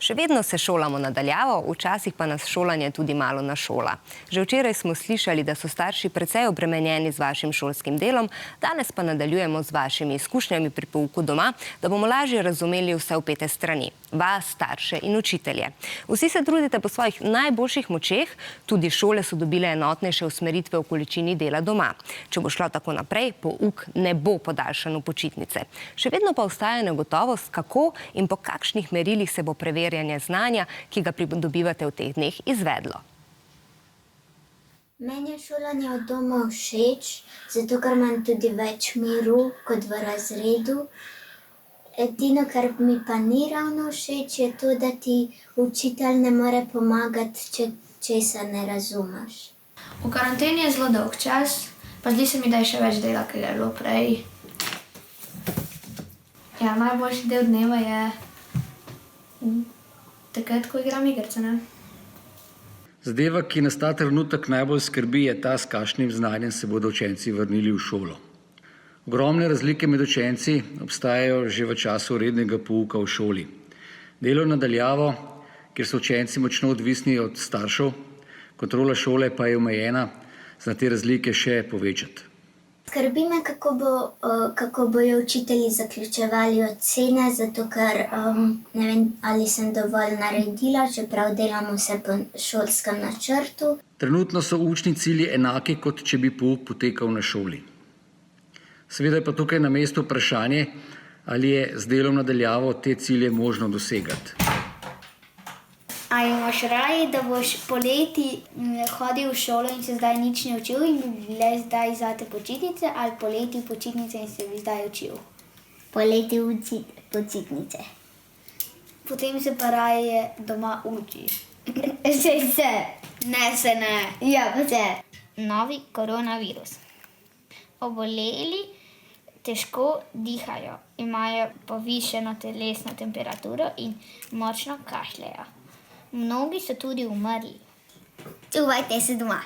Še vedno se šolamo na daljavo, včasih pa nas šolanje tudi malo našola. Že včeraj smo slišali, da so starši precej obremenjeni z vašim šolskim delom, danes pa nadaljujemo z vašimi izkušnjami pri pouku doma, da bomo lažje razumeli vse vpete strani, vas, starše in učitelje. Vsi se trudite po svojih najboljših močeh, tudi šole so dobile enotnejše usmeritve v količini dela doma. Če bo šlo tako naprej, pouk ne bo podaljšan v počitnice. Še vedno pa ostaja negotovost, kako in po kakšnih merilih se bo preverjanje znanja, ki ga pridobivate v teh dneh, izvedlo. Meni je šolanje od doma všeč, zato ker imam tudi več miru kot v razredu. Edino, kar mi pa ni ravno všeč, je to, da ti učitelj ne more pomagati, če česa ne razumeš. V karanteni je zelo dolg čas, pa zdi se mi, da je še več dela, kot je bilo prej. Ja, najboljši del dneva je takrat, ko igram igrice, ne? Zadeva, ki nas ta trenutek najbolj skrbi, je ta, s kakšnim znanjem se bodo učenci vrnili v šolo. Ogromne razlike med učenci obstajajo že v času rednega pouka v šoli. Delo na daljavo, kjer so učenci močno odvisni od staršev, kontrola šole pa je omejena, zna te razlike še povečati. Skrbi me, kako bojo učitelji zaključevali ocene, zato ker ne vem, ali sem dovolj naredila, čeprav delamo vse po šolskem načrtu. Trenutno so učni cilji enaki, kot če bi pouk potekal na šoli. Seveda je pa tukaj na mestu vprašanje, ali je z delom na daljavo te cilje možno dosegati. A imaš raje, da boš poleti hodil v šolo in se zdaj nič ne učil in bi bile zdaj zate počitnice, ali poleti počitnice in se bi zdaj učil? Poleti počitnice. Potem se pa raje doma učiš. Se. Ne, se ne. Ja, pa se. Novi koronavirus. Oboleli težko dihajo, imajo povišeno telesno temperaturo in močno kašljajo. Mnogi so tudi umrli. Čuvajte se doma.